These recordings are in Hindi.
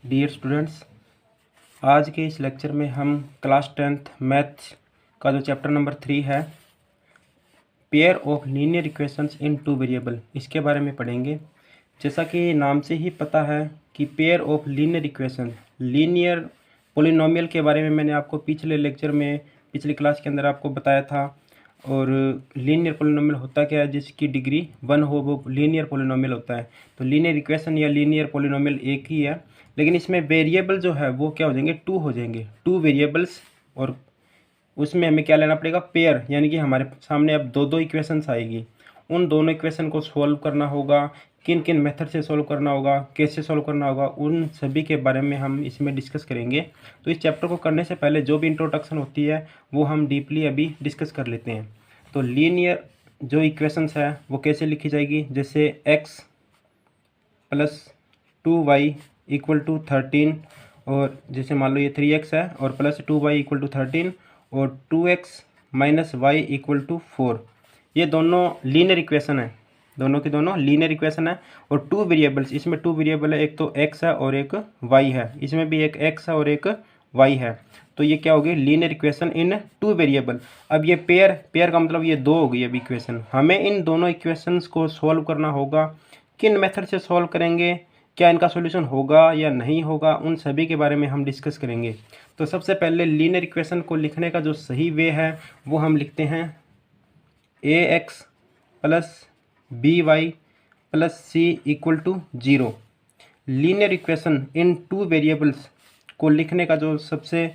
डियर स्टूडेंट्स, आज के इस लेक्चर में हम क्लास 10th मैथ्स का जो चैप्टर नंबर 3 है pair of linear equations in two variable, इसके बारे में पढ़ेंगे। जैसा कि नाम से ही पता है कि pair of linear equation, linear polynomial के बारे में मैंने आपको पिछले लेक्चर में पिछली क्लास के अंदर आपको बताया था। और लीनियर पोलिनोमियल होता क्या है, जिसकी डिग्री 1 हो वो लीनियर पोलिनोमियल होता है। तो लीनियर इक्वेशन या लीनियर पोलिनोमियल एक ही है, लेकिन इसमें वेरिएबल जो है वो क्या हो जाएंगे, 2 हो जाएंगे, 2 वेरिएबल्स। और उसमें हमें क्या लेना पड़ेगा, पेयर, यानी कि हमारे सामने अब दो इक्वेशंस आएगी। उन दोनों इक्वेशन को सॉल्व करना होगा, किन किन मेथड से सॉल्व करना होगा, कैसे सॉल्व करना होगा, उन सभी के बारे में हम इसमें डिस्कस करेंगे। तो इस चैप्टर को करने से पहले जो भी इंट्रोडक्शन होती है वो हम डीपली अभी डिस्कस कर लेते हैं। तो लीनियर जो इक्वेशंस है वो कैसे लिखी जाएगी, जैसे x plus 2y equal to 13, और जैसे मान लो ये 3x है और प्लस 2y इक्वल टू 13 और 2x minus Y equal to 4। ये दोनों लीनियर इक्वेशन है, दोनों की दोनों लीनियर इक्वेशन है। और 2 वेरिएबल्स, इसमें 2 वेरिएबल है, एक तो x है और एक y है, इसमें भी एक x है और एक y है। तो ये क्या होगी, लीनियर इक्वेशन इन 2 वेरिएबल। अब ये पेयर का मतलब ये 2 हो गई अब इक्वेशन। हमें इन दोनों इक्वेशंस को सॉल्व करना होगा। किन मेथड से सॉल्व करेंगे, क्या इनका सॉल्यूशन होगा या नहीं होगा, उन सभी के बारे में हम डिस्कस करेंगे। तो सबसे पहले लीनियर इक्वेशन को लिखने का जो सही वे है वो हम लिखते हैं ax plus B Y plus C equal to 0। Linear equation in 2 variables को लिखने का जो सबसे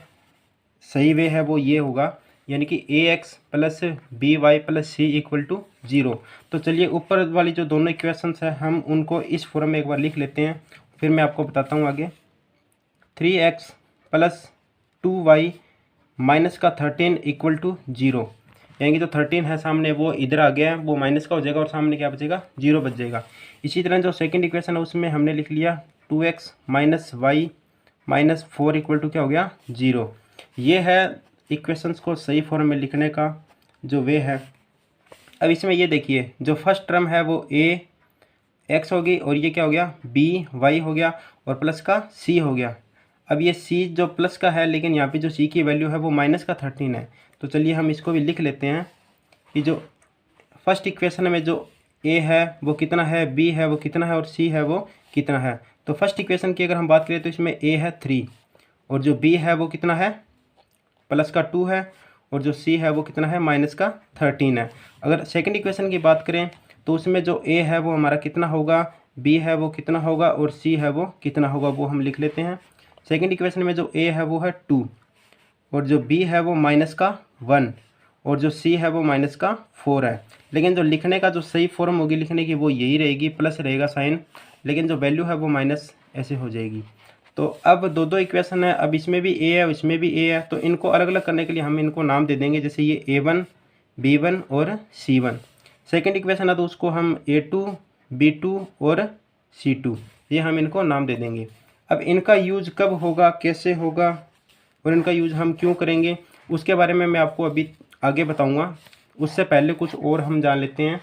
सही वे है वो ये होगा, यानी कि ax plus B Y plus C equal to 0। तो चलिए ऊपर वाली जो दोनों इक्वेशंस है हम उनको इस फॉर्म में एक बार लिख लेते हैं, फिर मैं आपको बताता हूँ आगे। 3x प्लस 2y माइनस का 13 इक्वल टू 0, यानी कि जो 13 है सामने वो इधर आ गया है, वो माइनस का हो जाएगा और सामने क्या बचेगा, 0 बच जाएगा। इसी तरह जो सेकंड इक्वेशन है उसमें हमने लिख लिया 2x minus Y minus 4 equal to क्या हो गया, 0। ये है इक्वेशंस को सही फॉर्म में लिखने का जो वे है। अब इसमें ये देखिए, जो फर्स्ट टर्म है वो a x होगी और ये क्या हो गया, b y हो गया और प्लस का c हो गया। अब ये c जो प्लस का है, लेकिन यहाँ पे जो c की वैल्यू है वो माइनस का 13 है। तो चलिए हम इसको भी लिख लेते हैं कि जो फर्स्ट इक्वेशन में जो a है वो कितना है, b है वो कितना है और c है वो कितना है। तो फर्स्ट इक्वेशन की अगर हम बात करें तो इसमें a है 3 और जो b है वो कितना है, प्लस का 2 है, और जो c है वो कितना है, माइनस का 13 है। अगर सेकंड इक्वेशन की बात करें तो उसमें जो a है वो हमारा कितना होगा, b है वो कितना होगा और c है वो कितना होगा, वो हम लिख लेते हैं। सेकंड इक्वेशन में जो a है वो है 2 और जो b है वो माइनस का 1 और जो c है वो माइनस का 4 है। लेकिन जो लिखने का जो सही फॉर्म होगी लिखने की वो यही रहेगी, प्लस रहेगा साइन, लेकिन जो वैल्यू है वो माइनस ऐसे हो जाएगी। तो अब दो इक्वेशन है, अब इसमें भी a है इसमें भी a है, तो इनको अलग अलग करने के लिए हम इनको नाम दे देंगे, जैसे ये a1 b1 और c1। सेकंड इक्वेशन है तो उसको हम a2 b2 और c2, ये हम इनको नाम दे देंगे। अब इनका यूज कब होगा, कैसे होगा और इनका यूज हम क्यों करेंगे, उसके बारे में मैं आपको अभी आगे बताऊंगा। उससे पहले कुछ और हम जान लेते हैं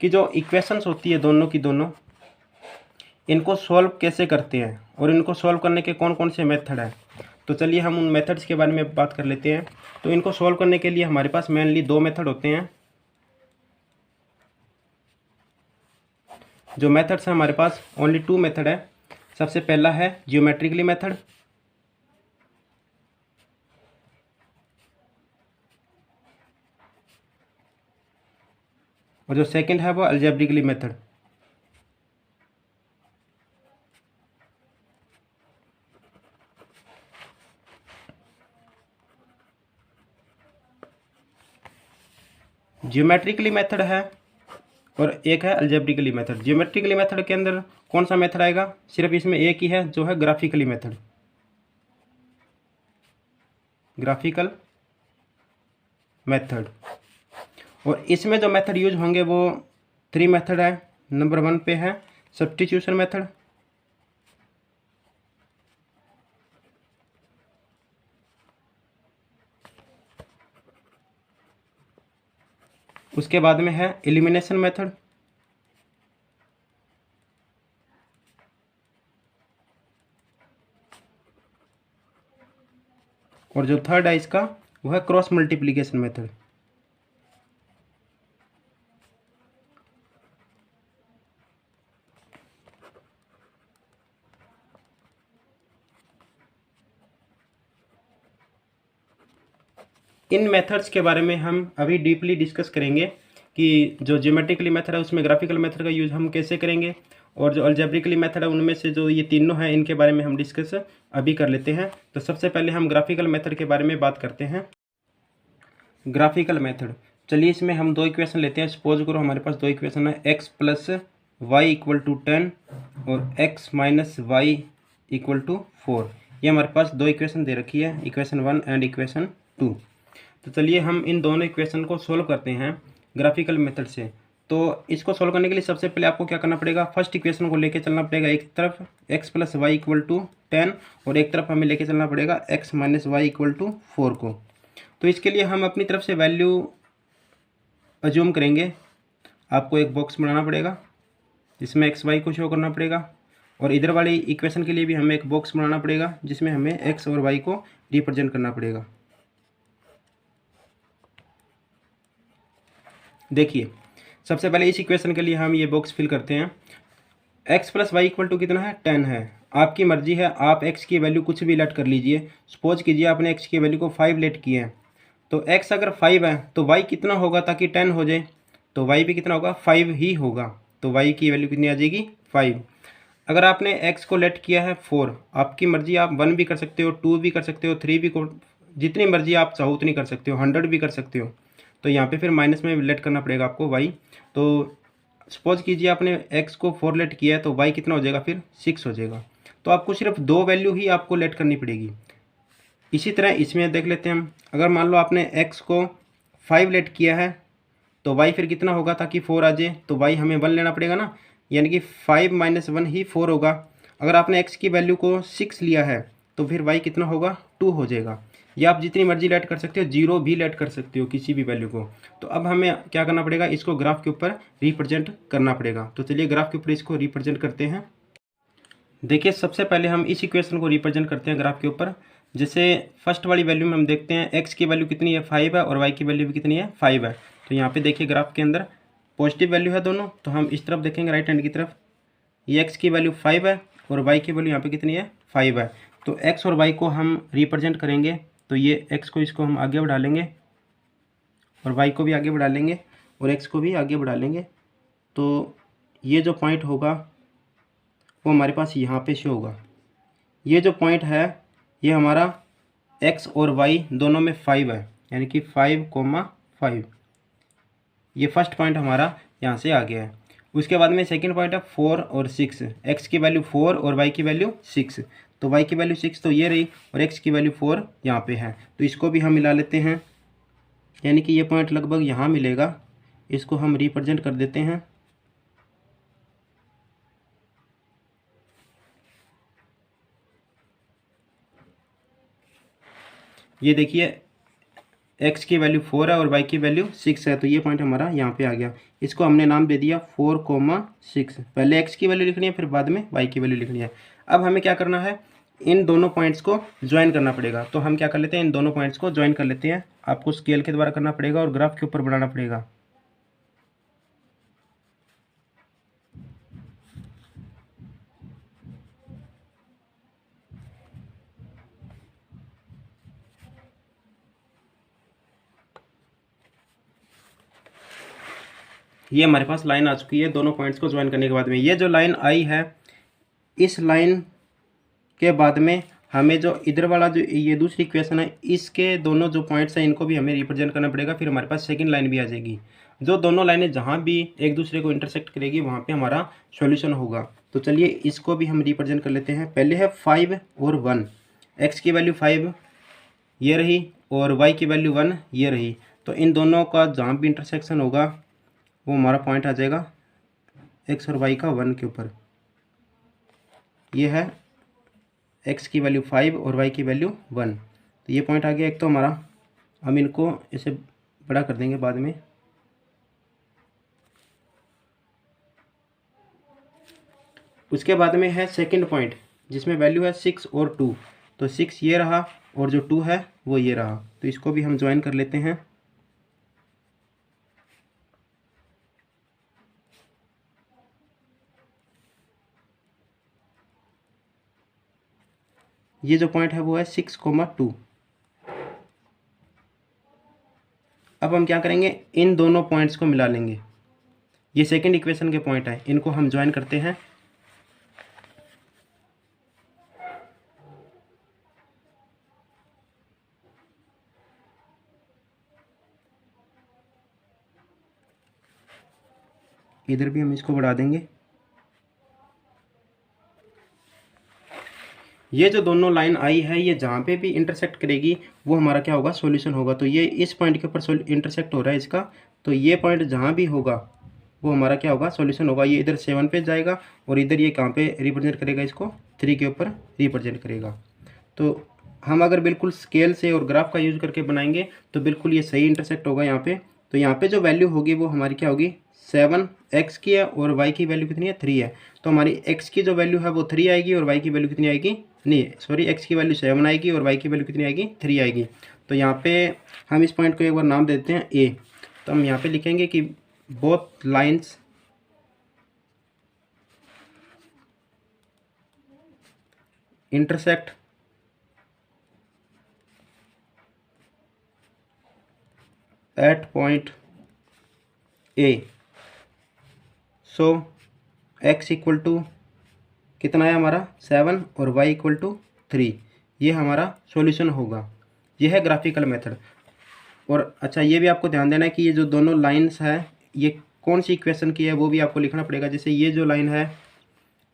कि जो इक्वेशंस होती है दोनों की दोनों, इनको सॉल्व कैसे करते हैं और इनको सॉल्व करने के कौन कौन से मेथड हैं। तो चलिए हम उन मेथड्स के बारे में बात कर लेते हैं। तो इनको सॉल्व करने के लिए हमारे पास मेनली 2 मेथड होते हैं। जो मेथड्स हैं हमारे पास ओनली 2 मेथड है। सबसे पहला है ज्योमेट्रिकली मेथड और जो सेकंड है वो अलजेब्रिकली मेथड। ज्योमेट्रिकली मेथड है और एक है अलजेब्रिकली मेथड। ज्योमेट्रिकली मेथड के अंदर कौन सा मेथड आएगा, सिर्फ इसमें एक ही है जो है ग्राफिकली मेथड, ग्राफिकल मेथड। और इसमें जो मेथड यूज होंगे वो 3 मेथड है। नंबर 1 पे है सब्स्टिट्यूशन मेथड, उसके बाद में है एलिमिनेशन मेथड, और जो थर्ड है इसका वो है क्रॉस मल्टीप्लिकेशन मेथड। इन मेथड्स के बारे में हम अभी डीपली डिस्कस करेंगे कि जो ज्योमेट्रिकली मेथड है उसमें ग्राफिकल मेथड का यूज़ हम कैसे करेंगे, और जो अलजेब्रिकली मेथड है उनमें से जो ये तीनों हैं इनके बारे में हम डिस्कस अभी कर लेते हैं। तो सबसे पहले हम ग्राफिकल मेथड के बारे में बात करते हैं। ग्राफिकल मेथड, चलिए इसमें हम दो इक्वेशन लेते हैं। सपोज करो हमारे पास दो इक्वेशन है, x plus Y equal to 10 और x minus Y equal to 4। ये हमारे पास दो इक्वेशन दे रखी है, इक्वेशन 1 एंड इक्वेशन 2। तो चलिए हम इन दोनों इक्वेशन को सोल्व करते हैं ग्राफिकल मेथड से। तो इसको सोल्व करने के लिए सबसे पहले आपको क्या करना पड़ेगा, फर्स्ट इक्वेशन को लेके चलना पड़ेगा एक तरफ x plus Y equal to 10 और एक तरफ हमें लेके चलना पड़ेगा x minus Y equal to 4 को। तो इसके लिए हम अपनी तरफ से वैल्यू अज्यूम करेंगे। आपको एक बॉक्स बनाना पड़ेगा जिसमें एक्स वाई को शो करना पड़ेगा, और इधर वाली इक्वेशन के लिए भी हमें एक बॉक्स बनाना पड़ेगा जिसमें हमें एक्स और वाई को रिप्रेजेंट करना पड़ेगा। देखिए सबसे पहले इस इक्वेशन के लिए हम ये बॉक्स फिल करते हैं। x plus Y equal to कितना है, 10 है। आपकी मर्जी है, आप x की वैल्यू कुछ भी लेट कर लीजिए। सपोज कीजिए आपने x की वैल्यू को 5 लेट किए हैं, तो x अगर 5 है तो y कितना होगा ताकि 10 हो जाए, तो y भी कितना होगा, 5 ही होगा। तो y की वैल्यू कितनी आ जाएगी, 5। अगर आपने x को लेट किया है 4, आपकी मर्जी, आप 1 भी कर सकते हो, 2 भी कर सकते हो, 3 भी, जितनी मर्जी आप चाहो उतनी कर सकते हो, 100 भी कर सकते हो। तो यहाँ पे फिर माइनस में लेट करना पड़ेगा आपको y। तो सपोज कीजिए आपने x को 4 लेट किया है तो y कितना हो जाएगा, फिर 6 हो जाएगा। तो आपको सिर्फ दो वैल्यू ही आपको लेट करनी पड़ेगी। इसी तरह इसमें देख लेते हैं हम, अगर मान लो आपने x को 5 लेट किया है तो y फिर कितना होगा ताकि 4 आ जाए, तो y हमें 1 लेना पड़ेगा ना, यानी कि 5 माइनस 1 ही 4 होगा। अगर आपने x की वैल्यू को 6 लिया है तो फिर y कितना होगा, 2 हो जाएगा। या आप जितनी मर्जी लेट कर सकते हो, 0 भी लेट कर सकते हो किसी भी वैल्यू को। तो अब हमें क्या करना पड़ेगा, इसको ग्राफ के ऊपर रिप्रेजेंट करना पड़ेगा। तो चलिए ग्राफ के ऊपर इसको रिप्रेजेंट करते हैं। देखिए सबसे पहले हम इस इक्वेशन को रिप्रेजेंट करते हैं ग्राफ के ऊपर। जैसे फर्स्ट वाली वैल्यू में हम देखते हैं x की वैल्यू कितनी है, 5 है, और y की वैल्यू भी कितनी है, 5 है। तो यहाँ पे देखिए ग्राफ के अंदर पॉजिटिव वैल्यू है दोनों, तो हम इस तरफ देखेंगे राइट हैंड की तरफ, ये x की वैल्यू 5 है और y की वैल्यू यहाँ पे कितनी है, 5 है। तो x और y को हम रिप्रेजेंट करेंगे, तो ये x को इसको हम आगे बढ़ा लेंगे और y को भी आगे बढ़ा लेंगे और x को भी आगे बढ़ा लेंगे। तो ये जो पॉइंट होगा वो हमारे पास यहाँ पे शो होगा। ये जो पॉइंट है ये हमारा x और y दोनों में 5 है, यानी कि 5,5। ये फर्स्ट पॉइंट हमारा यहाँ से आ गया है। उसके बाद में सेकंड पॉइंट है 4 और 6, x की वैल्यू 4 और y की वैल्यू 6। तो y की वैल्यू 6 तो ये रही और x की वैल्यू 4 यहाँ पे है, तो इसको भी हम मिला लेते हैं, यानी कि ये पॉइंट लगभग यहाँ मिलेगा। इसको हम रिप्रेजेंट कर देते हैं। ये देखिए x की वैल्यू 4 है और y की वैल्यू 6 है, तो ये पॉइंट हमारा यहाँ पे आ गया। इसको हमने नाम दे दिया 4,6। पहले x की वैल्यू लिखनी है, फिर बाद में y की वैल्यू लिखनी है। अब हमें क्या करना है, इन दोनों पॉइंट्स को ज्वाइन करना पड़ेगा। तो हम क्या कर लेते हैं, इन दोनों पॉइंट्स को ज्वाइन कर लेते हैं। आपको स्केल के द्वारा करना पड़ेगा और ग्राफ के ऊपर बनाना पड़ेगा। ये हमारे पास लाइन आ चुकी है दोनों पॉइंट्स को ज्वाइन करने के बाद में। ये जो लाइन आई है, इस लाइन के बाद में हमें जो इधर वाला जो ये दूसरी इक्वेशन है, इसके दोनों जो पॉइंट्स हैं इनको भी हमें रिप्रेजेंट करना पड़ेगा। फिर हमारे पास सेकंड लाइन भी आ जाएगी। जो दोनों लाइनें जहाँ भी एक दूसरे को इंटरसेक्ट करेगी वहाँ पे हमारा सॉल्यूशन होगा। तो चलिए इसको भी हम रिप्रेजेंट कर लेते हैं। पहले है 5 और 1, x की वैल्यू 5 ये रही और y की वैल्यू 1 ये रही। तो इन दोनों का जहाँ भी इंटरसेक्शन होगा वो हमारा पॉइंट आ जाएगा x और y का 1 के ऊपर। ये है x की वैल्यू 5 और y की वैल्यू 1, तो ये पॉइंट आ गया एक तो हमारा। हम इनको इसे बड़ा कर देंगे बाद में। उसके बाद में है सेकंड पॉइंट जिसमें वैल्यू है 6 और 2। तो 6 ये रहा और जो 2 है वो ये रहा, तो इसको भी हम ज्वाइन कर लेते हैं। ये जो पॉइंट है वो है 6,2। अब हम क्या करेंगे, इन दोनों पॉइंट्स को मिला लेंगे। ये सेकंड इक्वेशन के पॉइंट है, इनको हम ज्वाइन करते हैं। इधर भी हम इसको बढ़ा देंगे। ये जो दोनों लाइन आई है, ये जहाँ पे भी इंटरसेक्ट करेगी वो हमारा क्या होगा, सॉल्यूशन होगा। तो ये इस पॉइंट के ऊपर इंटरसेक्ट हो रहा है इसका, तो ये पॉइंट जहाँ भी होगा वो हमारा क्या होगा, सॉल्यूशन होगा। ये इधर 7 पे जाएगा और इधर ये कहाँ पे रिप्रेजेंट करेगा, इसको 3 के ऊपर रिप्रेजेंट करेगा। तो हम अगर बिल्कुल स्केल से और ग्राफ का यूज करके बनाएंगे तो बिल्कुल ये सही इंटरसेक्ट होगा यहाँ पे। तो यहाँ पे जो वैल्यू होगी वो हमारी क्या होगी, 7 x की है और y की वैल्यू कितनी है, 3 है। तो हमारी x की जो वैल्यू है वो 3 आएगी और y की वैल्यू कितनी आएगी, नहीं सॉरी, x की वैल्यू 7 आएगी और y की वैल्यू कितनी आएगी, 3 आएगी। तो यहाँ पे हम इस पॉइंट को एक बार नाम दे देते हैं a। तो हम यहाँ पे लिखेंगे कि both lines intersect at point a। So x equal to कितना है हमारा, 7 और y इक्वल टू 3। ये हमारा सॉल्यूशन होगा। ये है ग्राफिकल मेथड। और अच्छा, ये भी आपको ध्यान देना है कि ये जो दोनों लाइंस है ये कौन सी इक्वेशन की है वो भी आपको लिखना पड़ेगा। जैसे ये जो लाइन है,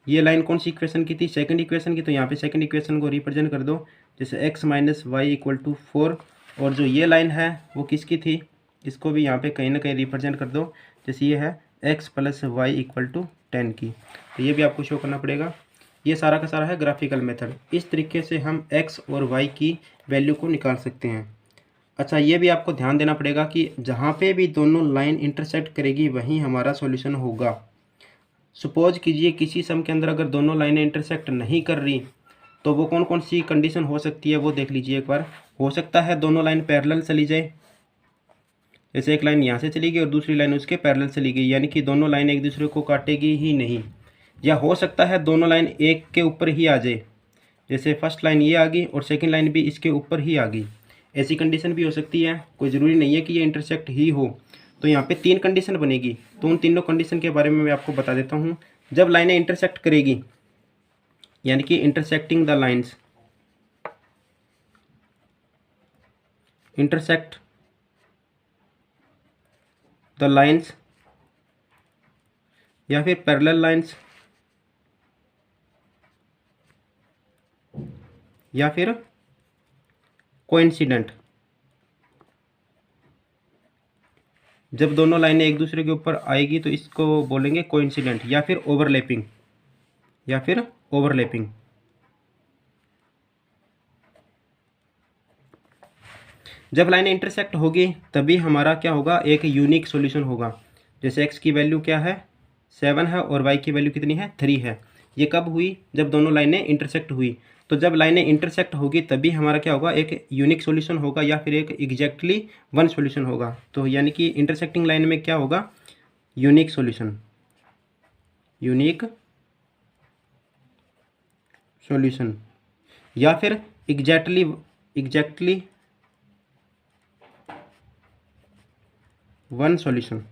ये लाइन कौन सी इक्वेशन की थी, सेकंड इक्वेशन की। तो यहाँ पे सेकंड इक्वेशन को रिप्रेजेंट कर दो, जैसे x minus Y equal to 4। और जो ये लाइन है वो किसकी थी, इसको भी यहाँ पे कहीं ना कहीं रिप्रेजेंट कर दो, जैसे ये है x plus Y equal to 10 की। तो ये भी आपको शो करना पड़ेगा। ये सारा का सारा है ग्राफिकल मेथड। इस तरीके से हम x और y की वैल्यू को निकाल सकते हैं। अच्छा, ये भी आपको ध्यान देना पड़ेगा कि जहाँ पे भी दोनों लाइन इंटरसेक्ट करेगी वहीं हमारा सॉल्यूशन होगा। सपोज कीजिए किसी सम के अंदर अगर दोनों लाइनें इंटरसेक्ट नहीं कर रही तो वो कौन कौन सी कंडीशन हो सकती है वो देख लीजिए एक बार। हो सकता है दोनों लाइन पैरेलल चली जाए, जैसे एक लाइन यहाँ से चली गई और दूसरी लाइन उसके पैरेलल चली गई, यानी कि दोनों लाइन एक दूसरे को काटेगी ही नहीं। या हो सकता है दोनों लाइन एक के ऊपर ही आ जाए, जैसे फर्स्ट लाइन ये आ गई और सेकंड लाइन भी इसके ऊपर ही आ गई। ऐसी कंडीशन भी हो सकती है, कोई ज़रूरी नहीं है कि ये इंटरसेक्ट ही हो। तो यहाँ पे 3 कंडीशन बनेगी, तो उन तीनों कंडीशन के बारे में मैं आपको बता देता हूँ। जब लाइनें इंटरसेक्ट करेगी, यानी कि intersecting the lines, intersect the lines या फिर पैरेलल लाइन्स या फिर कोइंसिडेंट। जब दोनों लाइनें एक दूसरे के ऊपर आएगी तो इसको बोलेंगे कोइंसिडेंट या फिर ओवरलैपिंग, या फिर ओवरलैपिंग। जब लाइनें इंटरसेक्ट होगी तभी हमारा क्या होगा, एक यूनिक सॉल्यूशन होगा। जैसे x की वैल्यू क्या है, 7 है और y की वैल्यू कितनी है, 3 है। ये कब हुई, जब दोनों लाइनें इंटरसेक्ट हुई। तो जब लाइनें इंटरसेक्ट होगी तभी हमारा क्या होगा, एक यूनिक सॉल्यूशन होगा या फिर एक एग्जैक्टली वन सॉल्यूशन होगा। तो यानी कि इंटरसेक्टिंग लाइन में क्या होगा, यूनिक सॉल्यूशन, यूनिक सॉल्यूशन या फिर एग्जैक्टली वन सॉल्यूशन।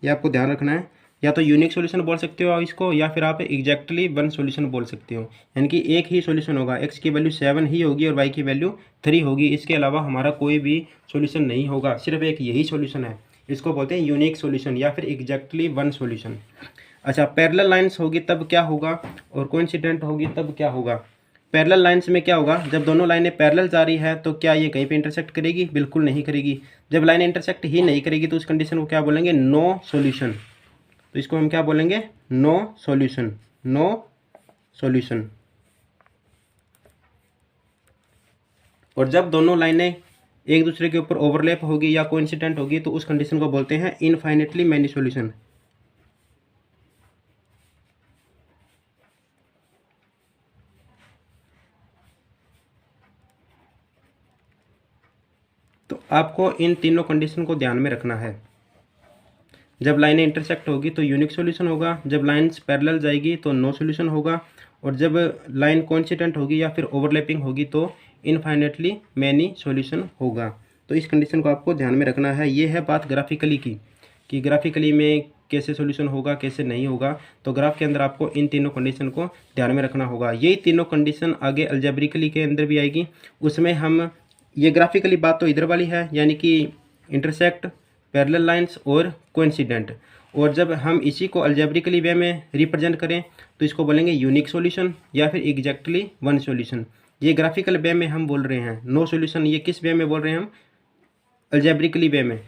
ये आपको ध्यान रखना है, या तो यूनिक सॉल्यूशन बोल सकते हो आप इसको, या फिर आप एग्जैक्टली वन सॉल्यूशन बोल सकते हो। यानी कि एक ही सॉल्यूशन होगा, x की वैल्यू 7 ही होगी और y की वैल्यू 3 होगी। इसके अलावा हमारा कोई भी सॉल्यूशन नहीं होगा, सिर्फ एक यही सॉल्यूशन है। इसको बोलते हैं यूनिक सॉल्यूशन या फिर एग्जैक्टली वन सॉल्यूशन। अच्छा, पैरेलल लाइन्स होगी तब क्या होगा और कोइंसिडेंट होगी तब क्या होगा। पैरेलल लाइन्स में क्या होगा, जब दोनों लाइनें पैरेलल जा रही है तो क्या ये कहीं पे इंटरसेक्ट करेगी, बिल्कुल नहीं करेगी। जब लाइनें इंटरसेक्ट ही नहीं करेगी तो उस कंडीशन को क्या बोलेंगे, नो सॉल्यूशन। तो इसको हम क्या बोलेंगे, नो सॉल्यूशन, नो सॉल्यूशन। और जब दोनों लाइनें एक दूसरे के ऊपर ओवरलैप होगी या कोइंसिडेंट होगी तो उस कंडीशन को बोलते हैं इनफाइनेटली मैनी सॉल्यूशन। आपको इन तीनों कंडीशन को ध्यान में रखना है। जब लाइनें इंटरसेक्ट होगी तो यूनिक सॉल्यूशन होगा, जब लाइन्स पैरेलल जाएगी तो नो सॉल्यूशन होगा, और जब लाइन कोइंसिडेंट होगी या फिर ओवरलैपिंग होगी तो इनफाइनेटली मैनी सॉल्यूशन होगा। तो इस कंडीशन को आपको ध्यान में रखना है। ये है बात ग्राफिकली की कि ग्राफिकली में कैसे सॉल्यूशन होगा, कैसे नहीं होगा। तो ग्राफ के अंदर आपको इन तीनों कंडीशन को ध्यान में रखना होगा। यही तीनों कंडीशन आगे अलजेब्रिकली के अंदर भी आएगी। उसमें हम ये ग्राफिकली बात तो इधर वाली है, यानी कि इंटरसेक्ट, पैरेलल लाइंस और कोइंसिडेंट। और जब हम इसी को अलजेब्रिकली वे में रिप्रेजेंट करें तो इसको बोलेंगे यूनिक सॉल्यूशन या फिर एग्जैक्टली वन सॉल्यूशन। ये ग्राफिकल वे में हम बोल रहे हैं। नो सॉल्यूशन ये किस वे में बोल रहे हैं हम? अलजेब्रिकली वे में।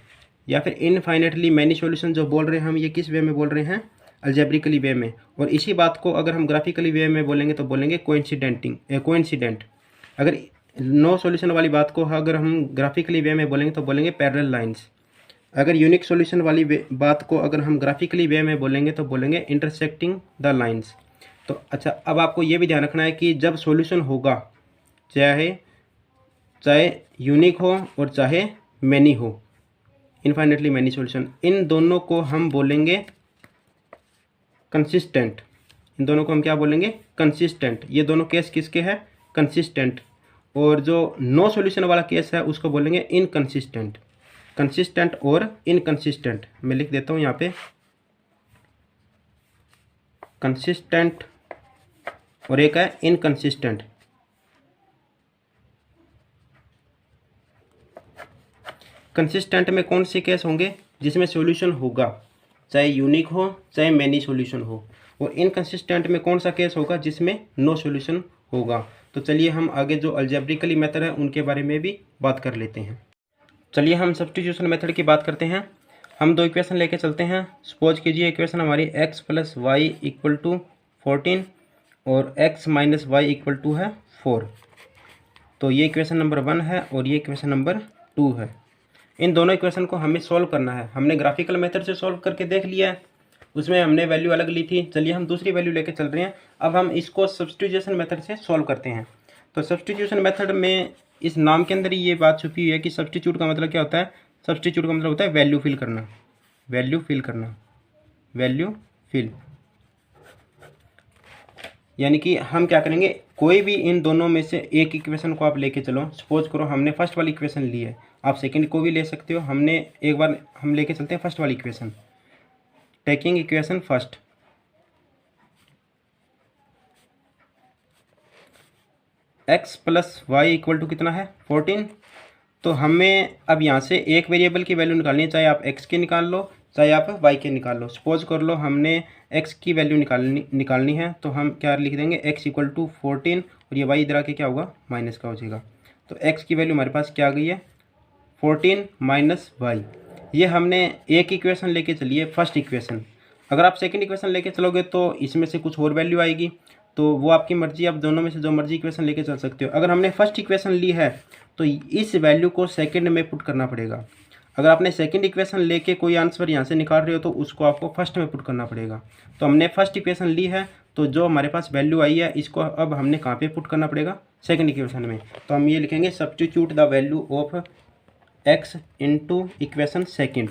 या फिर इनफाइनेटली मैनी सॉल्यूशन जो बोल रहे हैं हम, ये किस वे में बोल रहे हैं? अलजेब्रिकली वे में। और इसी बात को अगर हम ग्राफिकली वे में बोलेंगे तो बोलेंगे कोइंसिडेंट। अगर नो सॉल्यूशन वाली बात को अगर हम ग्राफिकली वे में बोलेंगे तो बोलेंगे पैरेलल लाइंस। अगर यूनिक सॉल्यूशन वाली बात को अगर हम ग्राफिकली वे में बोलेंगे तो बोलेंगे इंटरसेक्टिंग द लाइंस। तो अच्छा, अब आपको ये भी ध्यान रखना है कि जब सॉल्यूशन होगा, चाहे यूनिक हो और चाहे मैनी हो, इनफाइनेटली मैनी सॉल्यूशन, इन दोनों को हम बोलेंगे कंसिस्टेंट। इन दोनों को हम क्या बोलेंगे? कंसिस्टेंट। ये दोनों केस किसके हैं? कंसिस्टेंट। और जो नो सॉल्यूशन वाला केस है उसको बोलेंगे इनकंसिस्टेंट। कंसिस्टेंट और इनकंसिस्टेंट मैं लिख देता हूँ यहाँ पे, कंसिस्टेंट और एक है इनकंसिस्टेंट। कंसिस्टेंट में कौन से केस होंगे? जिसमें सॉल्यूशन होगा, चाहे यूनिक हो चाहे मैनी सॉल्यूशन हो। और इनकंसिस्टेंट में कौन सा केस होगा? जिसमें नो सॉल्यूशन होगा। तो चलिए हम आगे जो अलजेब्रिकली मेथड है उनके बारे में भी बात कर लेते हैं। चलिए हम सब्स्टिट्यूशन मेथड की बात करते हैं। हम दो इक्वेशन लेके चलते हैं। सपोज कीजिए इक्वेशन हमारी x + y = 14 और x - y = है 4। तो ये इक्वेशन नंबर 1 है और ये इक्वेशन नंबर 2 है। इन दोनों इक्वेशन को हमें सॉल्व करना है। हमने ग्राफिकल मेथड से सॉल्व करके देख लिया है, उसमें हमने वैल्यू अलग ली थी। चलिए हम दूसरी वैल्यू लेके चल रहे हैं। अब हम इसको सब्स्टिट्यूशन मेथड से सॉल्व करते हैं। तो सब्स्टिट्यूशन मेथड में इस नाम के अंदर ही ये बात छुपी हुई है कि सब्स्टिट्यूट का मतलब क्या होता है? सब्स्टिट्यूट का मतलब होता है वैल्यू फिल करना, वैल्यू फिल करना, वैल्यू फिल। यानी कि हम क्या करेंगे, कोई भी इन दोनों में से एक इक्वेशन को आप लेके चलो। सपोज करो हमने फर्स्ट वाली इक्वेशन ली है, आप सेकंड को भी ले सकते हो। हमने एक बार हम लेके चलते हैं फर्स्ट वाली equation. Taking equation first, x + y = कितना है? 14। तो हमें अब यहाँ से एक वेरिएबल की वैल्यू निकालनी है, चाहे आप x की निकाल लो चाहे आप y के निकाल लो। सपोज कर लो हमने x की वैल्यू निकालनी है, तो हम क्या लिख देंगे? x = 14 और ये y इधर आके क्या होगा? माइनस का हो जाएगा। तो x की वैल्यू हमारे पास क्या आ गई है? 14 - y। ये हमने एक इक्वेशन लेके चलिए, फर्स्ट इक्वेशन। अगर आप सेकंड इक्वेशन लेके चलोगे तो इसमें से कुछ और वैल्यू आएगी, तो वो आपकी मर्जी, आप दोनों में से जो मर्जी इक्वेशन लेके चल सकते हो। अगर हमने फर्स्ट इक्वेशन ली है तो इस वैल्यू को सेकंड में पुट करना पड़ेगा। अगर आपने सेकंड इक्वेशन लेके कोई आंसर यहाँ से निकाल रहे हो तो उसको आपको फर्स्ट में पुट करना पड़ेगा। तो हमने फर्स्ट इक्वेशन ली है, तो जो हमारे पास वैल्यू आई है इसको अब हमने कहाँ पे पुट करना पड़ेगा? सेकंड इक्वेशन में। तो हम ये लिखेंगे substitute the value of x into equation second.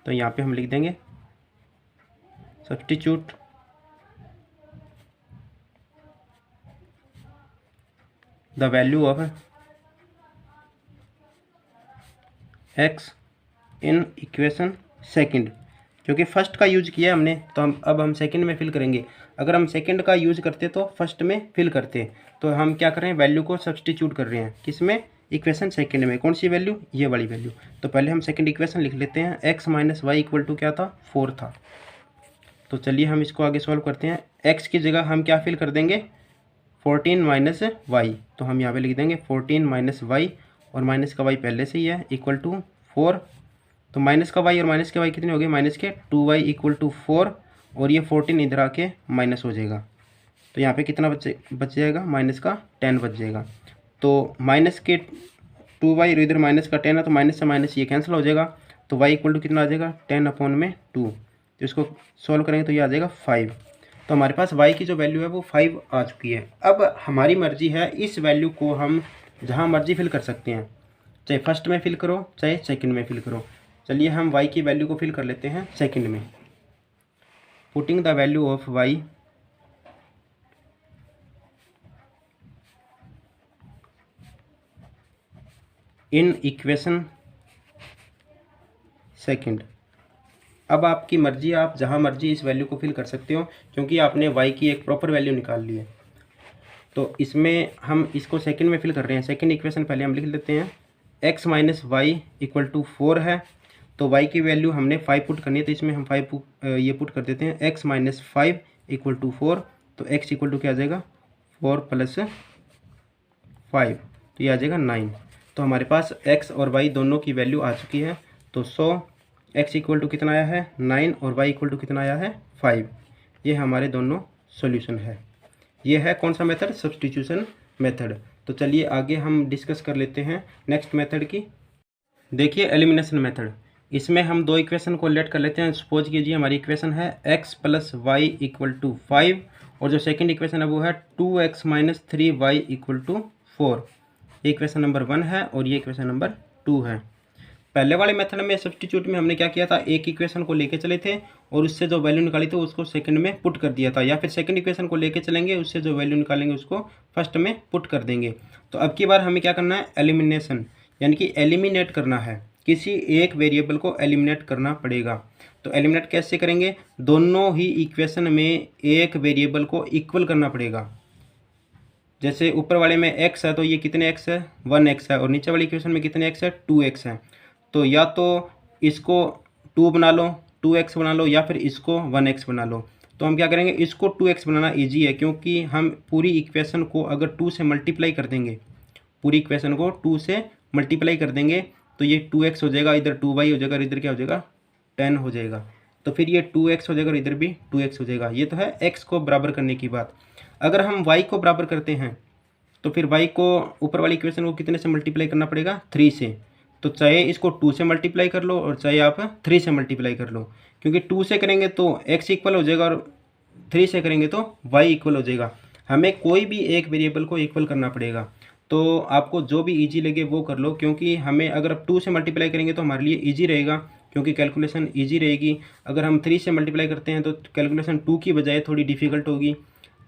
तो यहाँ पे हम लिख देंगे substitute the value of x in equation second. क्योंकि फर्स्ट का यूज किया हमने तो हम सेकंड में फिल करेंगे। अगर हम सेकंड का यूज करते तो फर्स्ट में फिल करते। तो हम क्या कर रहे हैं? वैल्यू को सब्स्टिट्यूट कर रहे हैं। किसमें? इक्वेशन सेकंड में। कौन सी वैल्यू? ये वाली वैल्यू। तो पहले हम सेकंड इक्वेशन लिख लेते हैं। x - y = क्या था? 4 था। तो चलिए हम इसको आगे सॉल्व करते हैं। x की जगह हम क्या फिल कर देंगे? 14 - y। तो हम यहाँ पे लिख देंगे 14 - y और माइनस का y पहले से ही है = 4। तो माइनस का y और माइनस के y कितने हो गए? माइनस के 2y = 4 और ये 14 इधर आके माइनस हो जाएगा। तो यहाँ पे कितना बच जाएगा? माइनस का 10 बच जाएगा। तो माइनस के 2y और इधर माइनस का 10 है, तो माइनस से माइनस ये कैंसिल हो जाएगा। तो y = कितना आ जाएगा? 10/2। तो इसको सॉल्व करेंगे तो ये आ जाएगा 5। तो हमारे पास y की जो वैल्यू है वो 5 आ चुकी है। अब हमारी मर्जी है, इस वैल्यू को हम जहाँ मर्जी फिल कर सकते हैं। चाहे फर्स्ट में फिल करो चाहे सेकंड में फिल करो। चलिए हम y की वैल्यू को फिल कर लेते हैं सेकंड में। Putting the value of y in equation second. अब आपकी मर्जी, आप जहाँ मर्जी इस वैल्यू को फिल कर सकते हो क्योंकि आपने y की एक प्रॉपर वैल्यू निकाल ली है। तो इसमें हम इसको सेकंड में फिल कर रहे हैं। सेकंड इक्वेशन पहले हम लिख लेते हैं, x minus Y equal to 4 है। तो y की वैल्यू हमने 5 पुट करनी है, तो इसमें हम 5 ये पुट कर देते हैं, x माइनस 5 इक्वल टू 4। तो x इक्वल टू क्या आ जाएगा, 4 प्लस 5, तो ये आ जाएगा 9। तो हमारे पास x और y दोनों की वैल्यू आ चुकी है। तो x इक्वल टू कितना आया है 9 और y इक्वल टू कितना आया है 5। ये हमारे दोनों सॉल्यूशन है। ये है कौन सा मेथड, सब्स्टिट्यूशन मेथड। तो चलिए आगे हम डिस्कस कर लेते हैं नेक्स्ट मेथड की। देखिए एलिमिनेशन मेथड, इसमें हम दो इक्वेशन को लेट कर लेते हैं। सपोज कीजिए हमारी इक्वेशन है x plus Y equal to 5 और जो सेकंड इक्वेशन है वो है 2x minus 3y equal to 4। ये इक्वेशन नंबर 1 है और ये इक्वेशन नंबर 2 है। पहले वाले मेथड में सब्स्टिट्यूट में हमने क्या किया था, एक इक्वेशन को लेके चले थे और उससे जो वैल्यू निकाली थी उसको सेकंड में पुट कर दिया था, या फिर सेकंड इक्वेशन को लेके चलेंगे, उससे जो वैल्यू निकालेंगे उसको फर्स्ट में पुट कर देंगे। तो अब की बार हमें क्या करना है, एलिमिनेशन, यानी कि एलिमिनेट करना है। किसी एक वेरिएबल को एलिमिनेट करना पड़ेगा। तो एलिमिनेट कैसे करेंगे, दोनों ही इक्वेशन में एक वेरिएबल को इक्वल करना पड़ेगा। जैसे ऊपर वाले में x है तो ये कितने x है, 1x है, और नीचे वाली इक्वेशन में कितने x है, 2x है। तो या तो इसको 2 बना लो, 2x बना लो, या फिर इसको 1x बना लो। तो हम क्या करेंगे, इसको 2x बनाना इजी है क्योंकि हम पूरी इक्वेशन को अगर 2 से मल्टीप्लाई कर देंगे, पूरी इक्वेशन को 2 से मल्टीप्लाई कर देंगे तो ये 2x हो जाएगा, इधर 2y हो जाएगा, इधर क्या हो जाएगा 10 हो जाएगा। तो फिर ये 2x हो जाएगा और इधर भी 2x हो जाएगा। ये तो है x को बराबर करने की बात। अगर हम y को बराबर करते हैं तो फिर y को ऊपर वाली इक्वेशन को कितने से मल्टीप्लाई करना पड़ेगा, 3 से। तो चाहे इसको 2 से मल्टीप्लाई कर लो और चाहे आप 3 से मल्टीप्लाई कर लो, क्योंकि 2 से करेंगे तो x इक्वल हो जाएगा और 3 से करेंगे तो y इक्वल हो जाएगा। हमें कोई भी एक वेरिएबल को इक्वल करना पड़ेगा। तो आपको जो भी इजी लगे वो कर लो, क्योंकि हमें अगर 2 से मल्टीप्लाई करेंगे तो हमारे लिए इजी रहेगा क्योंकि कैलकुलेशन इजी रहेगी। अगर हम 3 से मल्टीप्लाई करते हैं तो कैलकुलेशन 2 की बजाय थोड़ी डिफ़िकल्ट होगी।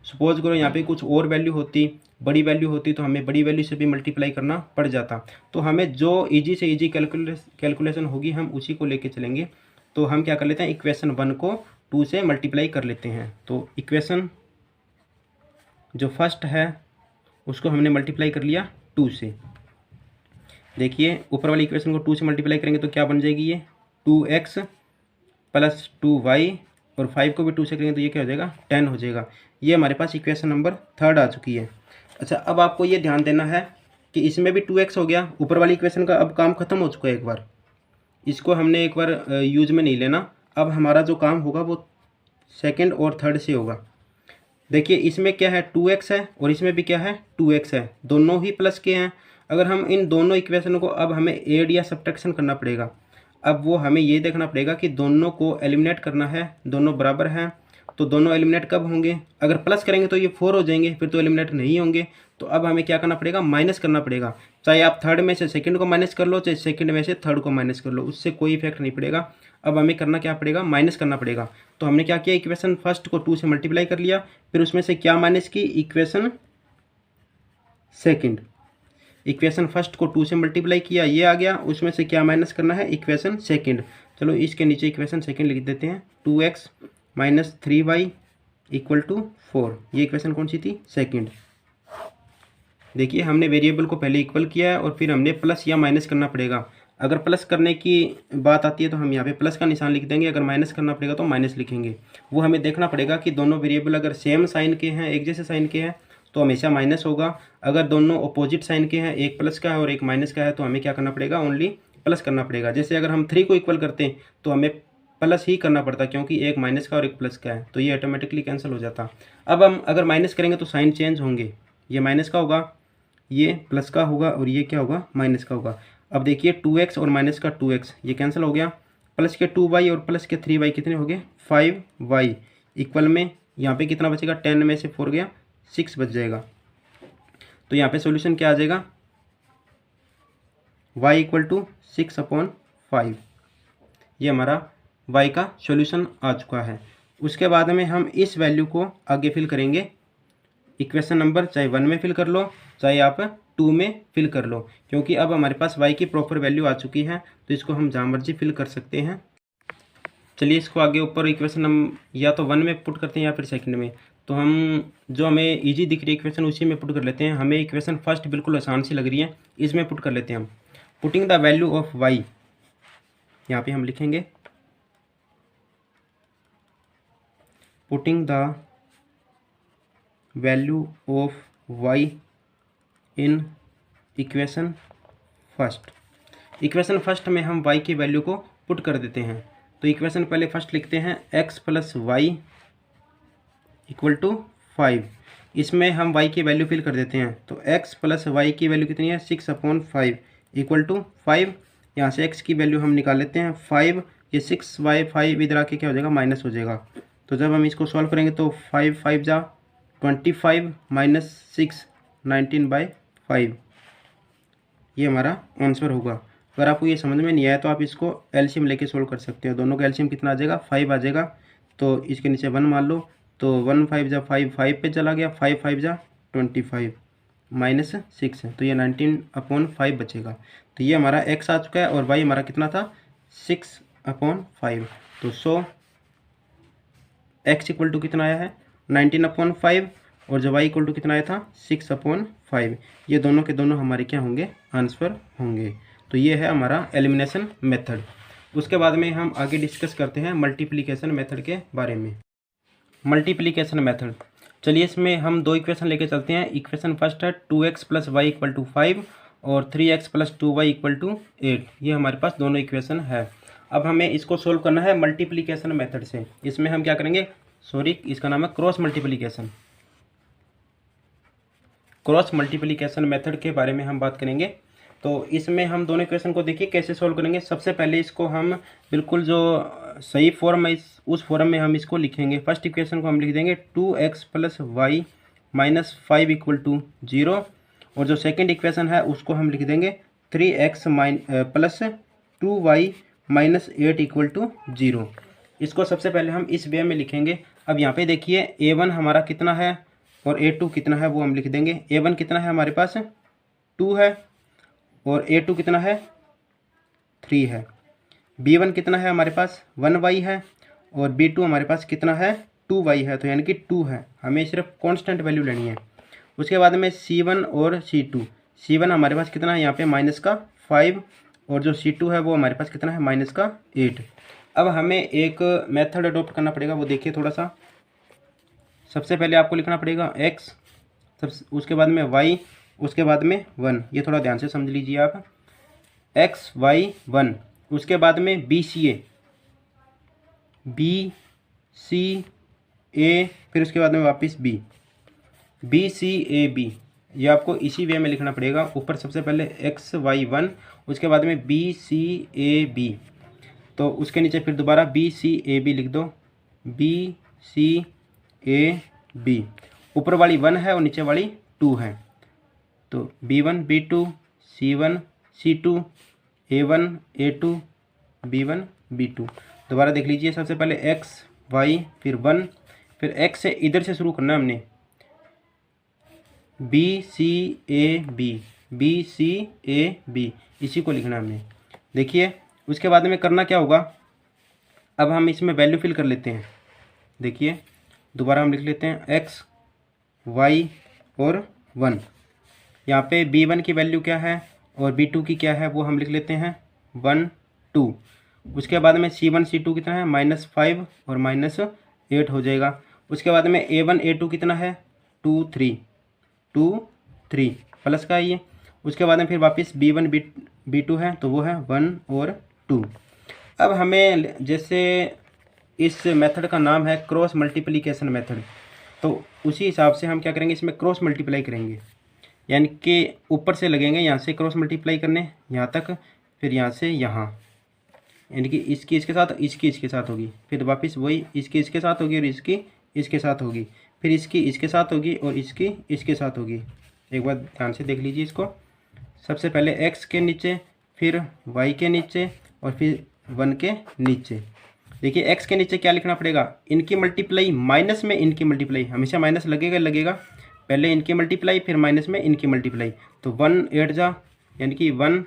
सपोज करो यहाँ पे कुछ और वैल्यू होती, बड़ी वैल्यू होती, तो हमें बड़ी वैल्यू से भी मल्टीप्लाई करना पड़ जाता। तो हमें जो इजी से इजी कैलकुलेशन होगी हम उसी को लेके चलेंगे। तो हम क्या कर लेते हैं, इक्वेशन 1 को 2 से मल्टीप्लाई कर लेते हैं। तो इक्वेशन जो फर्स्ट है उसको हमने मल्टीप्लाई कर लिया 2 से। देखिए ऊपर वाली इक्वेशन को 2 से मल्टीप्लाई करेंगे तो क्या बन जाएगी, ये 2x प्लस 2y, और 5 को भी 2 से करेंगे तो ये क्या हो जाएगा 10 हो जाएगा। ये हमारे पास इक्वेशन नंबर 3 आ चुकी है। अच्छा, अब आपको ये ध्यान देना है कि इसमें भी 2x हो गया, ऊपर वाली इक्वेशन का अब काम खत्म हो चुका है। एक बार इसको हमने एक बार यूज में नहीं लेना। अब हमारा जो काम होगा वो सेकंड और थर्ड से होगा। देखिए इसमें क्या है 2x है और इसमें भी क्या है 2x है, दोनों ही प्लस के हैं। अगर हम इन दोनों इक्वेशन को अब हमें ऐड या सब्ट्रैक्शन करना पड़ेगा। अब वो हमें ये देखना पड़ेगा कि दोनों को एलिमिनेट करना है, दोनों बराबर हैं। तो दोनों एलिमिनेट कब होंगे, अगर प्लस करेंगे तो ये 4 हो जाएंगे, फिर तो एलिमिनेट नहीं होंगे। तो अब हमें क्या करना पड़ेगा, माइनस करना पड़ेगा। चाहे आप थर्ड में से सेकंड को माइनस कर लो, चाहे सेकंड में से थर्ड को माइनस कर लो, उससे कोई इफेक्ट नहीं पड़ेगा। अब हमें करना क्या पड़ेगा, माइनस करना पड़ेगा। तो हमने क्या किया, इक्वेशन फर्स्ट को 2 से मल्टीप्लाई कर लिया, फिर उसमें से क्या माइनस की, इक्वेशन सेकेंड। इक्वेशन फर्स्ट को 2 से मल्टीप्लाई किया, ये आ गया, उसमें से क्या माइनस करना है, इक्वेशन सेकेंड। चलो इसके नीचे इक्वेशन सेकेंड लिख देते हैं, 2x minus 3y equal to 4। ये इक्वेशन कौन सी थी, सेकेंड। देखिए हमने वेरिएबल को पहले इक्वल किया है और फिर हमने प्लस या माइनस करना पड़ेगा। अगर प्लस करने की बात आती है तो हम यहाँ पे प्लस का निशान लिख देंगे, अगर माइनस करना पड़ेगा तो माइनस लिखेंगे। वो हमें देखना पड़ेगा कि दोनों वेरिएबल अगर सेम साइन के हैं, एक जैसे साइन के हैं, तो हमेशा माइनस होगा। अगर दोनों अपोजिट साइन के हैं, एक प्लस का है और एक माइनस का है, तो हमें क्या करना पड़ेगा, ओनली प्लस करना पड़ेगा। जैसे अगर हम 3 को इक्वल करते हैं तो हमें प्लस ही करना पड़ता, क्योंकि एक माइनस का और एक प्लस का है, तो ये ऑटोमेटिकली कैंसिल हो जाता। अब हम अगर माइनस करेंगे तो साइन चेंज होंगे, ये माइनस का होगा, ये प्लस का होगा, और ये क्या होगा, माइनस का होगा। अब देखिए 2x और माइनस का 2x ये कैंसिल हो गया, प्लस के 2y और प्लस के 3y कितने हो गए, 5y इक्वल में यहाँ पे कितना बचेगा, 10 में से 4 गया, 6 बच जाएगा। तो यहाँ पे सॉल्यूशन क्या आ जाएगा, y इक्वल टू 6/5। ये हमारा y का सॉल्यूशन आ चुका है। उसके बाद में हम इस वैल्यू को आगे फिल करेंगे। इक्वेशन नंबर चाहे 1 में फिल कर लो, चाहे आप 2 में फिल कर लो, क्योंकि अब हमारे पास y की प्रॉपर वैल्यू आ चुकी है, तो इसको हम जहाँ मर्जी फिल कर सकते हैं। चलिए इसको आगे ऊपर इक्वेशन हम या तो 1 में पुट करते हैं या फिर सेकंड में। तो हम जो हमें इजी दिख रही है इक्वेशन उसी में पुट कर लेते हैं। हमें इक्वेशन फर्स्ट बिल्कुल आसान सी लग रही है, इसमें पुट कर लेते हैं हम। Putting the value of y, यहाँ पे हम लिखेंगे putting the value of y in equation first. Equation first में हम y की वैल्यू को पुट कर देते हैं। तो इक्वेशन पहले फर्स्ट लिखते हैं x plus Y equal to 5। इसमें हम y की वैल्यू फिल कर देते हैं। तो x प्लस वाई की वैल्यू कितनी है 6/5 इक्वल टू 5। यहाँ से x की वैल्यू हम निकाल लेते हैं 5। ये 6/5 इधर आके क्या हो जाएगा, माइनस हो जाएगा। तो जब हम इसको सॉल्व करेंगे तो 5 5 जा 25 माइनस 6 19/5। ये हमारा आंसर होगा। अगर आपको ये समझ में नहीं आया तो आप इसको एलसीएम लेके सोल्व कर सकते हो। दोनों का एलसीएम कितना आ जाएगा, 5 आ जाएगा। तो इसके नीचे 1 मान लो, तो 1 5 जा 5 5 पे चला गया, 5 5 जा 25 माइनस 6 है, तो ये 19/5 बचेगा। तो ये हमारा x आ चुका है और y हमारा कितना था 6/5। तो सो x इक्वल टू कितना आया है 19/5 और जो y इक्वल टू कितना आया था 6/5। ये दोनों के दोनों हमारे क्या होंगे, आंसर होंगे। तो ये है हमारा एलिमिनेशन मेथड। उसके बाद में हम आगे डिस्कस करते हैं मल्टीप्लिकेशन मेथड के बारे में। मल्टीप्लिकेशन मेथड, चलिए इसमें हम दो इक्वेशन लेके चलते हैं। इक्वेशन फर्स्ट है 2x plus Y equal to 5 और 3x plus 2y equal to 8। ये हमारे पास दोनों इक्वेशन है। अब हमें इसको सोल्व करना है मल्टीप्लिकेशन मेथड से। इसमें हम क्या करेंगे, इसका नाम है cross multiplication. Cross multiplication method के बारे में हम बात करेंगे। तो इसमें हम दोनों इक्वेशन को देखिए कैसे सोल्व करेंगे। सबसे पहले इसको हम बिल्कुल जो सही फॉर्म है उस फॉर्म में हम इसको लिखेंगे। फर्स्ट इक्वेशन को हम लिख देंगे 2x plus Y minus 5 equal to 0 और जो सेकंड इक्वेशन है उसको हम लिख देंगे 3x plus 2y minus 8 equal to 0। इसको सबसे पहले हम इस वे में लिखेंगे। अब यहाँ पे देखिए a1 हमारा कितना है और a2 कितना है वो हम लिख देंगे। a1 कितना है हमारे पास 2 है और a2 कितना है 3 है। b1 कितना है हमारे पास 1y है और b2 हमारे पास कितना है 2y है, तो यानी कि 2 है। हमें सिर्फ कांस्टेंट वैल्यू लेनी है। उसके बाद में c1 और c2, c1 हमारे पास कितना है यहाँ पे माइनस का 5 और जो c2 है वो हमारे पास कितना है माइनस का 8। अब हमें एक मेथड अडोप्ट करना पड़ेगा, वो देखिए थोड़ा सा। सबसे पहले आपको लिखना पड़ेगा x, उसके बाद में y, उसके बाद में 1। ये थोड़ा ध्यान से समझ लीजिए आप। x y 1, उसके बाद में BCA BCA, फिर उसके बाद में वापस BCAB। ये आपको इसी वे में लिखना पड़ेगा। ऊपर सबसे पहले x y 1, उसके बाद में BCAB, तो उसके नीचे फिर दोबारा BCAB लिख दो, BCAB। ऊपर वाली 1 है और नीचे वाली 2 है, तो B1 B2 C1 C2 A1 A2 B1 B2। दोबारा देख लीजिए, सबसे पहले x y फिर 1, फिर x से इधर से शुरू करना है हमने BCAB, इसी को लिखना है हमने। देखिए उसके बाद में करना क्या होगा, अब हम इसमें वैल्यू फिल कर लेते हैं। देखिए दोबारा हम लिख लेते हैं x y और 1। यहाँ पे B1 की वैल्यू क्या है और B2 की क्या है वो हम लिख लेते हैं 1 2। उसके बाद में C1 C2 कितना है -5 और -8 हो जाएगा। उसके बाद में A1 A2 कितना है 2 3 प्लस का ये। उसके बाद में फिर वापस B1 B2 है, तो वो है 1 और 2। अब हमें जैसे इस मेथड का नाम है क्रॉस मल्टीप्लिकेशन मेथड, तो उसी हिसाब से हम क्या करेंगे, इसमें क्रॉस मल्टीप्लाई करेंगे। यानी कि ऊपर से लगेंगे यहाँ से क्रॉस मल्टीप्लाई करने यहाँ तक, फिर यहाँ से यहाँ, यानी कि इसकी इसके साथ, इसकी इसके साथ होगी, फिर वापस वही इसकी इसके साथ होगी और इसकी इसके साथ होगी, फिर इसकी इसके साथ होगी और इसकी इसके साथ होगी। एक बार ध्यान से देख लीजिए इसको। सबसे पहले x के नीचे फिर y के नीचे और फिर 1 के नीचे। देखिए x के नीचे क्या लिखना पड़ेगा, इनकी मल्टीप्लाई माइनस में इनकी मल्टीप्लाई, हमेशा माइनस लगेगा, पहले इनकी मल्टीप्लाई फिर माइनस में इनकी मल्टीप्लाई। तो 1 8 जा यानी कि 1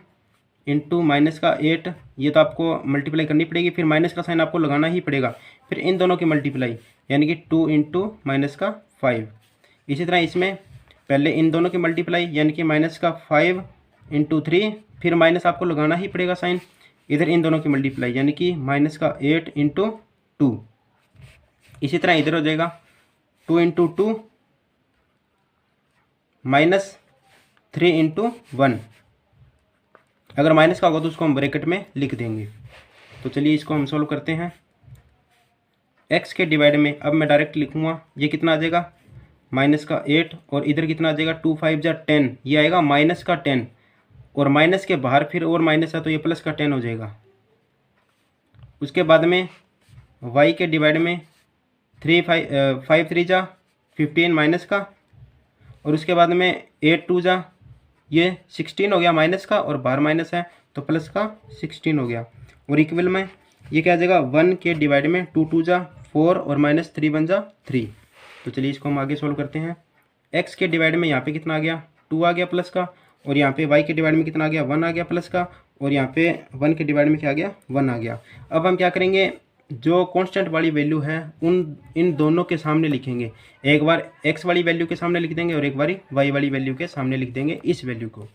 इंटू माइनस का 8, ये तो आपको मल्टीप्लाई करनी पड़ेगी, फिर माइनस का साइन आपको लगाना ही पड़ेगा, फिर इन दोनों की मल्टीप्लाई यानी कि 2 इंटू माइनस का 5। इसी तरह इसमें पहले इन दोनों की मल्टीप्लाई यानी कि माइनस का 5 इंटू 3, फिर माइनस आपको लगाना ही पड़ेगा साइन, इधर इन दोनों की मल्टीप्लाई यानी कि माइनस का 8 इंटू 2। इसी तरह इधर हो जाएगा 2 इंटू 2 माइनस 3 इंटू 1। अगर माइनस का होगा तो उसको हम ब्रैकेट में लिख देंगे। तो चलिए इसको हम सॉल्व करते हैं। x के डिवाइड में अब मैं डायरेक्ट लिखूंगा, ये कितना आ जाएगा माइनस का 8 और इधर कितना आ जाएगा 2 5 जा 10, ये आएगा माइनस का 10 और माइनस के बाहर फिर और माइनस है तो ये प्लस का 10 हो जाएगा। उसके बाद में y के डिवाइड में 5 3 जा 15 माइनस का, और उसके बाद में 8 2 जा ये 16 हो गया माइनस का, और बाहर माइनस है तो प्लस का 16 हो गया। और इक्वल में ये क्या आ जाएगा 1 के डिवाइड में 2 2 जा 4 और माइनस 3 1 जा 3। तो चलिए इसको हम आगे सोल्व करते हैं। x के डिवाइड में यहाँ पे कितना आ गया 2 आ गया प्लस का, और यहाँ पे y के डिवाइड में कितना आ गया 1 आ गया प्लस का, और यहाँ पे 1 के डिवाइड में क्या आ गया 1 आ गया। अब हम क्या करेंगे, जो कांस्टेंट वाली वैल्यू है इन दोनों के सामने लिखेंगे, एक बार x वाली वैल्यू के सामने लिख देंगे और एक बार y वाली वैल्यू के सामने लिख देंगे इस वैल्यू को।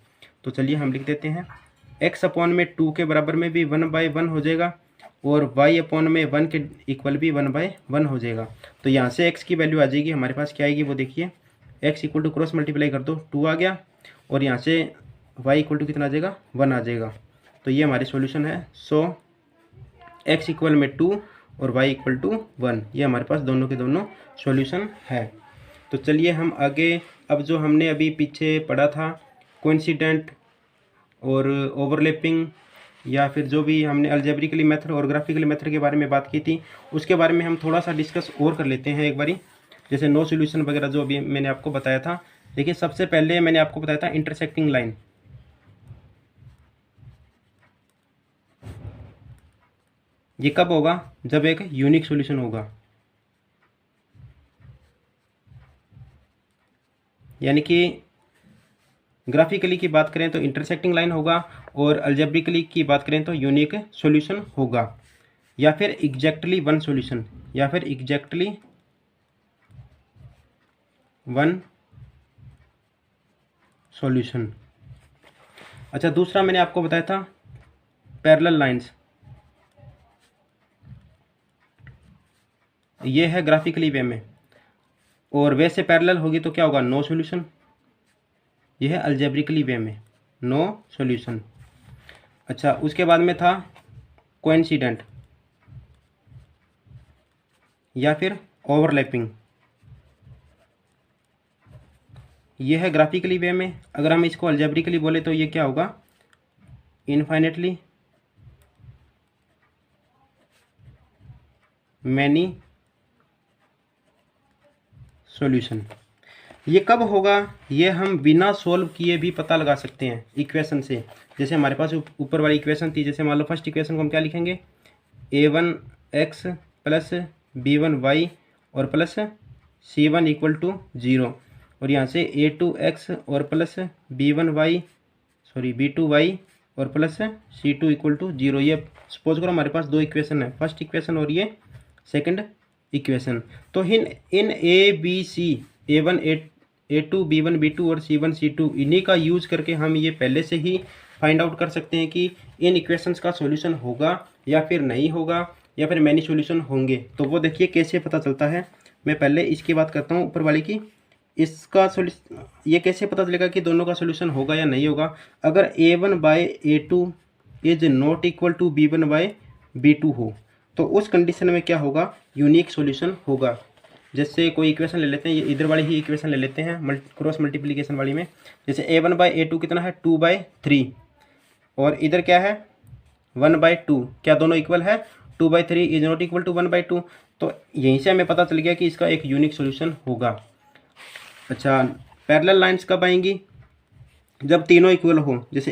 तो चलिए हम लिख देते हैं x अपॉन में 2 के बराबर में भी 1/1 हो जाएगा, और y अपॉन में 1 के इक्वल भी 1/1 हो जाएगा। तो यहाँ से x की वैल्यू आ जाएगी हमारे पास, क्या आएगी वो देखिए, x equal to cross multiply कर दो 2 आ गया, और यहाँ से y इक्वल टू कितना आ जाएगा 1 आ जाएगा। तो ये हमारी सॉल्यूशन है। सो x इक्वल में 2 और y इक्वल टू 1, ये हमारे पास दोनों के दोनों सॉल्यूशन है। तो चलिए हम आगे, अब जो हमने अभी पीछे पढ़ा था कोइंसिडेंट और ओवरलैपिंग, या फिर जो भी हमने अलजेब्रिकली मेथड और ग्राफिकली मेथड के बारे में बात की थी, उसके बारे में हम थोड़ा सा डिस्कस और कर लेते हैं एक बारी, जैसे नो सॉल्यूशन वगैरह जो अभी मैंने आपको बताया था। देखिए सबसे पहले मैंने आपको बताया था इंटरसेक्टिंग लाइन। ये कब होगा, जब एक यूनिक सॉल्यूशन होगा, यानी कि ग्राफिकली की बात करें तो इंटरसेक्टिंग लाइन होगा, और अलजेब्रिकली की बात करें तो यूनिक सॉल्यूशन होगा, या फिर एग्जैक्टली वन सॉल्यूशन, या फिर एग्जैक्टली वन सॉल्यूशन। अच्छा, दूसरा मैंने आपको बताया था पैरेलल लाइंस, ये है ग्राफिकली वे में, और वैसे पैरेलल होगी तो क्या होगा नो सॉल्यूशन, यह है अलजेब्रिकली वे में नो सॉल्यूशन। अच्छा, उसके बाद में था कोइंसिडेंट या फिर ओवरलैपिंग, यह है ग्राफिकली वे में। अगर हम इसको अलजेब्रिकली बोले तो ये क्या होगा इनफाइनेटली मैनी सॉल्यूशन। ये कब होगा, ये हम बिना सोल्व किए भी पता लगा सकते हैं इक्वेशन से। जैसे हमारे पास ऊपर वाली इक्वेशन थी, जैसे मान लो फर्स्ट इक्वेशन को हम क्या लिखेंगे a1x प्लस b1y और प्लस c1 इक्वल टू 0, और यहाँ से a2x और प्लस b2y और प्लस c2 इक्वल टू 0। ये सपोज करो हमारे पास दो इक्वेशन है, फर्स्ट इक्वेशन और ये सेकंड इक्वेशन। तो इन A B C a1 a2 b1 b2 और c1 c2 इन्हीं का यूज करके हम ये पहले से ही फाइंड आउट कर सकते हैं कि इन इक्वेशंस का सॉल्यूशन होगा या फिर नहीं होगा, या फिर मैनी सॉल्यूशन होंगे। तो वो देखिए कैसे पता चलता है। मैं पहले इसकी बात करता हूँ ऊपर वाली की, इसका सॉल्यूशन ये कैसे पता चलेगा कि दोनों का सॉल्यूशन होगा या नहीं होगा। अगर a1/a2 is not equal to b1/b2 हो तो उस कंडीशन में क्या होगा, यूनिक सॉल्यूशन होगा। जैसे कोई इक्वेशन ले लेते हैं, ये इधर वाली ही इक्वेशन ले लेते हैं क्रॉस मल्टीप्लिकेशन वाली में। जैसे a1/a2 कितना है 2/3, और इधर क्या है 1/2, क्या दोनों इक्वल है 2/3 इज नॉट इक्वल टू 1/2। तो यहीं से हमें पता चल गया कि इसका एक यूनिक सॉल्यूशन होगा। अच्छा, पैरेलल लाइंस कब आएंगी, जब तीनों इक्वल हो। जैसे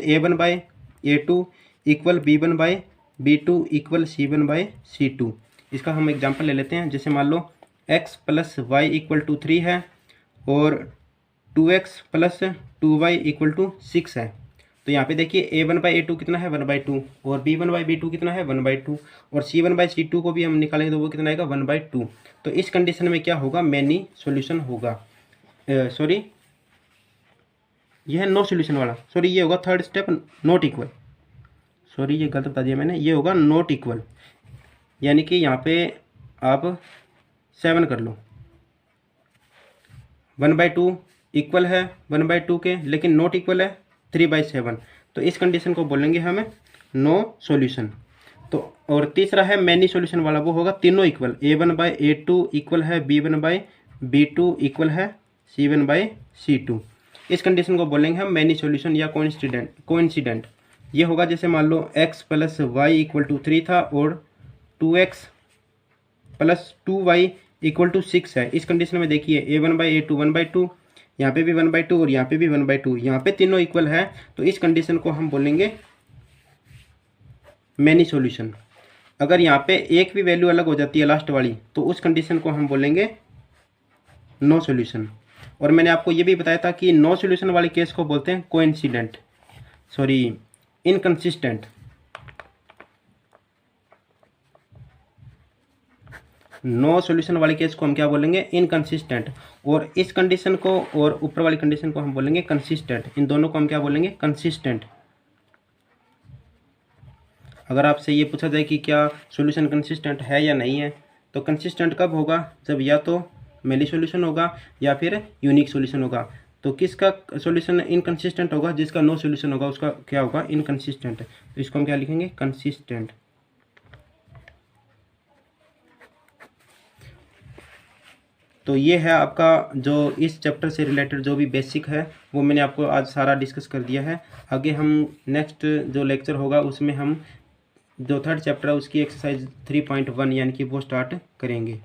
A2 equal B1/B2 equal C1/C2। इसका हम एग्जांपल ले लेते हैं। जैसे मान लो x plus Y equal to 3 है और 2x plus 2y equal to 6 है। तो यहाँ पे देखिए A1/A2 कितना है 1/2 और B1/B2 कितना है 1/2 और C1/C2 को भी हम निकालेंगे तो वो कितना आएगा 1/2। तो इस कंडीशन में क्या होगा, मैनी सॉल्यूशन होगा। सॉरी यह है नो सॉल्यूशन वाला, सॉरी ये होगा third step not equal, sorry ये गलत बता दिया मैंने, ये होगा नॉट इक्वल। यानी कि यहाँ पे आप 7 कर लो, 1/2 इक्वल है 1/2 के, लेकिन नॉट इक्वल है 3/7। तो इस कंडीशन को बोलेंगे हमें नो सॉल्यूशन। तो और तीसरा है मैनी सॉल्यूशन वाला, वो होगा तीनों इक्वल, A1/A2 इक्वल है B1/B2 इक्वल है C1/C2। इस कंडीशन को बोलेंगे हम मैनी सॉल्यूशन या कोइंसिडेंट। ये होगा जैसे मान लो x plus Y equal to 3 था और 2x plus 2y equal to 6 है। इस कंडीशन में देखिए A1/A2 1/2, यहाँ पे भी 1/2 और यहाँ पे भी 1/2, यहाँ पे तीनों इक्वल है। तो इस कंडीशन को हम बोलेंगे मैनी सॉल्यूशन। अगर यहाँ पे एक भी वैल्यू अलग हो जाती है लास्ट वाली, तो उस कंडीशन को हम बोलेंगे नो सॉल्यूशन। और मैंने आपको ये भी बताया था कि नो सॉल्यूशन वाले केस को बोलते हैं coincident, sorry inconsistent. No solution वाले केस को हम क्या बोलेंगे, इनकंसिस्टेंट। और इस कंडीशन को और ऊपर वाली कंडीशन को हम बोलेंगे कंसिस्टेंट। इन दोनों को हम क्या बोलेंगे, कंसिस्टेंट। अगर आपसे ये पूछा जाए कि क्या सॉल्यूशन कंसिस्टेंट है या नहीं है, तो कंसिस्टेंट कब होगा, जब या तो मैनी सॉल्यूशन होगा या फिर यूनिक सॉल्यूशन होगा। तो किसका सॉल्यूशन इनकंसिस्टेंट होगा, जिसका नो सॉल्यूशन होगा उसका क्या होगा, इनकंसिस्टेंट। तो इसको हम क्या लिखेंगे, कंसिस्टेंट। तो ये है आपका जो इस चैप्टर से रिलेटेड जो भी बेसिक है वो मैंने आपको आज सारा डिस्कस कर दिया है। आगे हम नेक्स्ट जो लेक्चर होगा उसमें हम जो थर्ड चैप्टर है उसकी एक्सरसाइज 3.1 यानी कि वो स्टार्ट करेंगे।